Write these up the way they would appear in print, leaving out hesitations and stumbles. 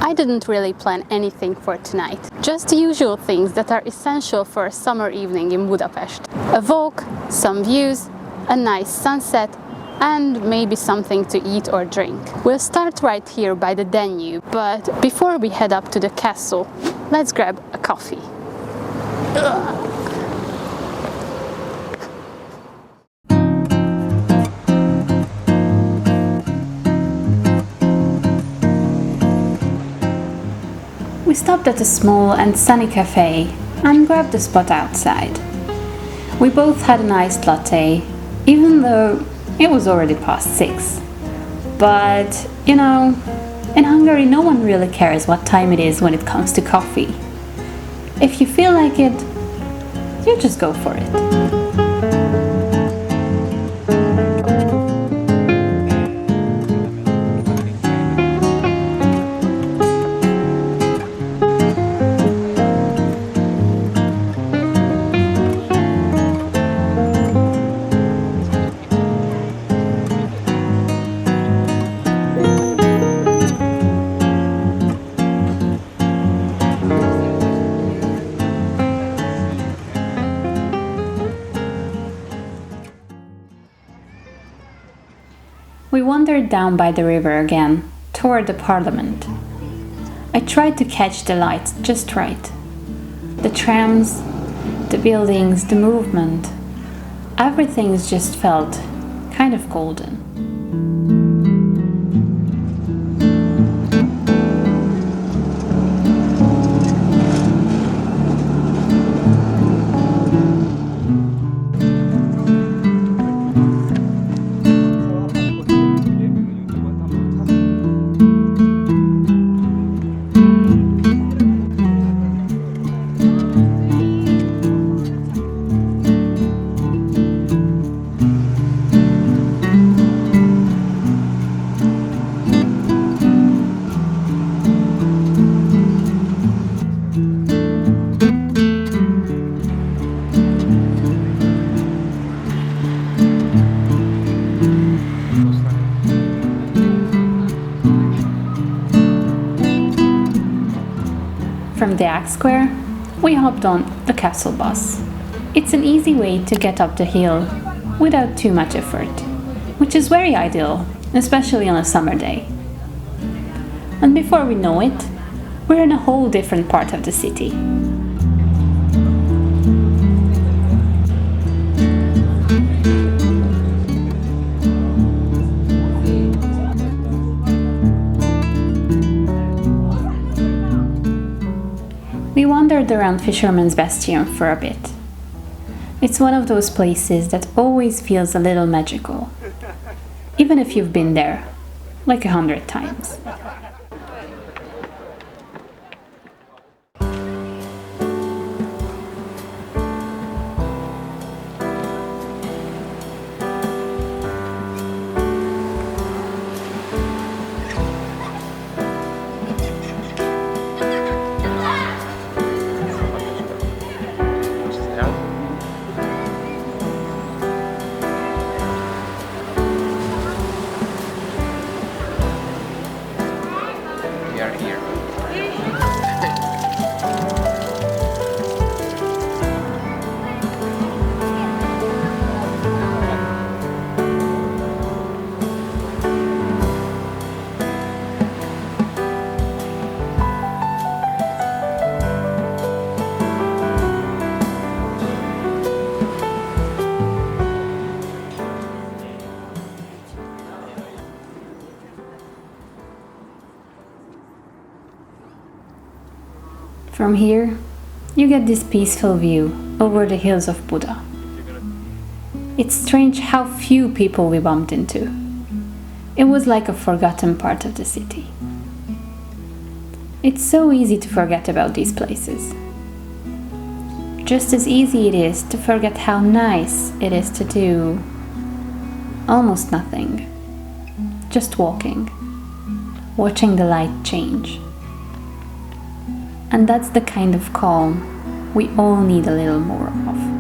I didn't really plan anything for tonight, just the usual things that are essential for a summer evening in Budapest. A walk, some views, a nice sunset, and maybe something to eat or drink. We'll start right here by the Danube, but before we head up to the castle, let's grab a coffee. We stopped at a small and sunny cafe and grabbed a spot outside. We both had an iced latte, even though it was already past 6. But, you know, in Hungary no one really cares what time it is when it comes to coffee. If you feel like it, you just go for it. We wandered down by the river again, toward the Parliament. I tried to catch the lights just right. The trams, the buildings, the movement, everything just felt kind of golden. From the Axe Square, we hopped on the castle bus. It's an easy way to get up the hill without too much effort, which is very ideal, especially on a summer day. And before we know it, we're in a whole different part of the city. We wandered around Fisherman's Bastion for a bit. It's one of those places that always feels a little magical, even if you've been there like 100 times. From here, you get this peaceful view over the hills of Buda. It's strange how few people we bumped into. It was like a forgotten part of the city. It's so easy to forget about these places, just as easy it is to forget how nice it is to do almost nothing. Just walking, watching the light change. And that's the kind of calm we all need a little more of.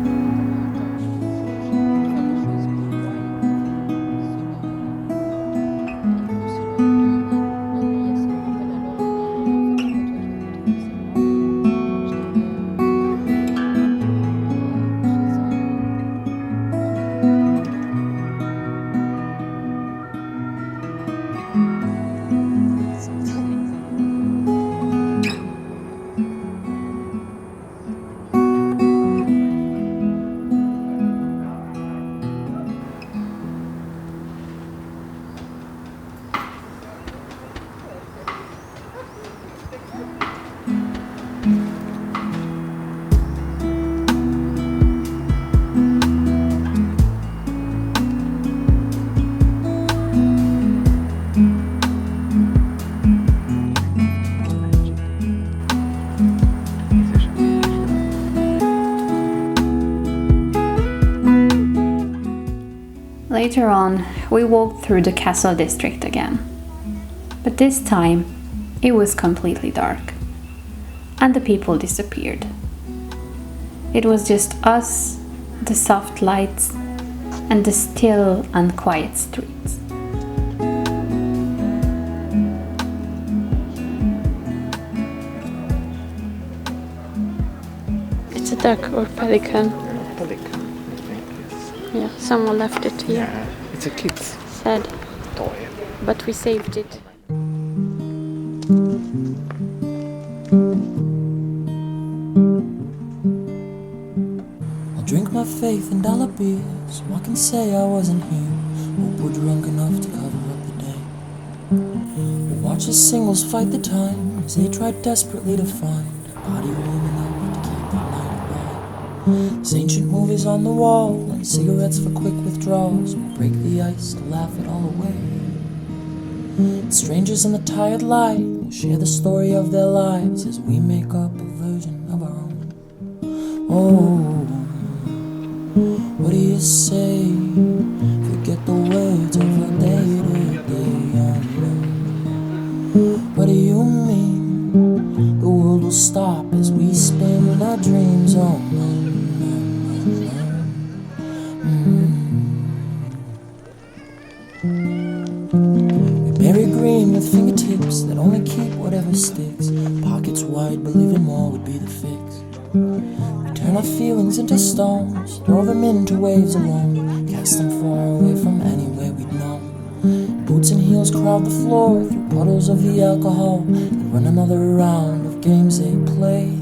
Later on, we walked through the castle district again. But this time, it was completely dark, and the people disappeared. It was just us, the soft lights, and the still and quiet streets. It's a duck or pelican. Pelican, I think, yes. Yeah, someone left it here. Yeah, it's a kid's Sad, toy. but we saved it. I'll drink my faith in dollar beers, so I can say I wasn't here. Hope we're drunk enough to cover up the day. We watch the singles fight the time as they try desperately to find a body warm enough to keep the night alive. There's ancient movies on the wall and cigarettes for quick withdrawals. We break the ice to laugh it all away. Strangers in the tired light will share the story of their lives as we make up a version of our own. Oh, what do you say? Forget the words of a day to day. What do you mean? The world will stop as we spin our dreams on. We bury green with fingertips that only keep whatever sticks. Pockets wide, believing more would be the fix. Turn our feelings into stones, throw them into waves alone, cast them far away from anywhere we'd known. Boots and heels crowd the floor through puddles of the alcohol and run another round of games they play.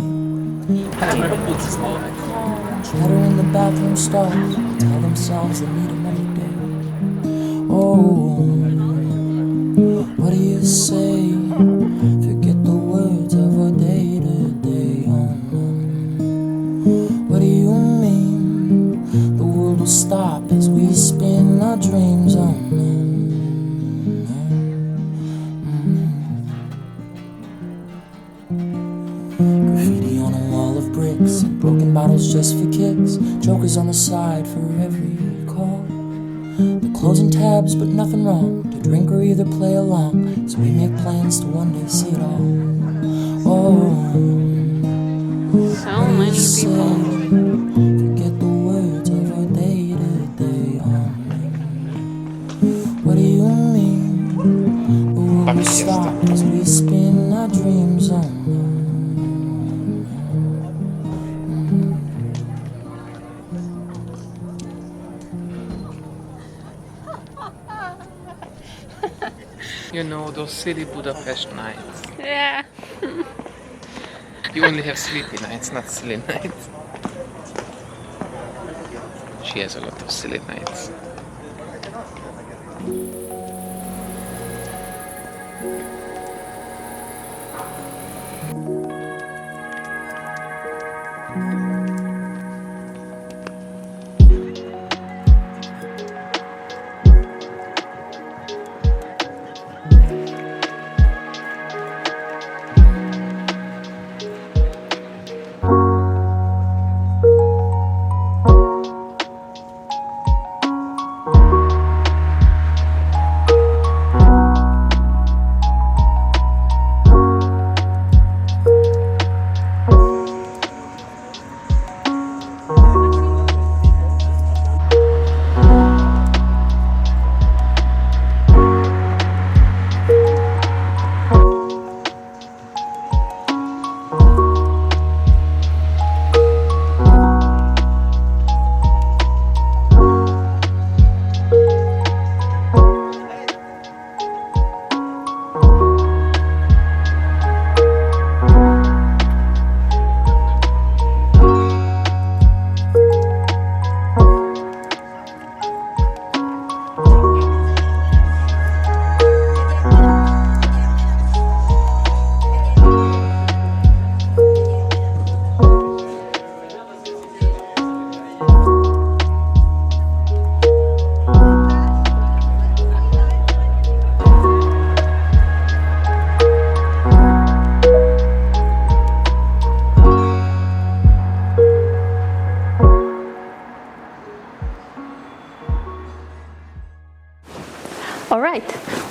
Chatter in the bathroom stalls, tell themselves they meet another day. Oh, what do you say? Forget the words of a day to day. What do you mean? The world will stop as we spin our dreams on. Graffiti on a wall of bricks, broken bottles just for kicks, jokers on the side for every call. They're closing tabs, but nothing wrong to drink or either play along as we make plans to one day see it all. Oh, So many people. forget the words of a day to day on. What do you mean? The world will stop as we spin our dreams on. You know, those silly Budapest nights. Yeah. You only have sleepy nights, not silly nights. She has a lot of silly nights.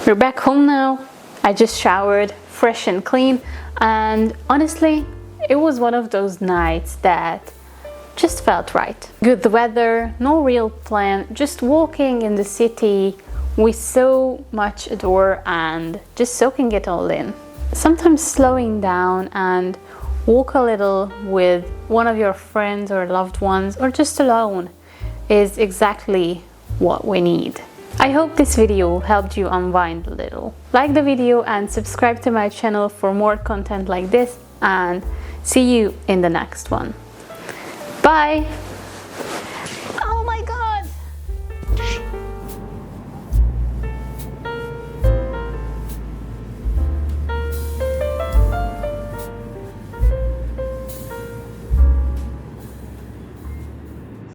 We're back home now. I just showered, fresh and clean, and honestly, it was one of those nights that just felt right. Good weather, no real plan, just walking in the city we so much adore and just soaking it all in. Sometimes slowing down and walk a little with one of your friends or loved ones, or just alone, is exactly what we need. I hope this video helped you unwind a little. Like the video and subscribe to my channel for more content like this, and see you in the next one. Bye!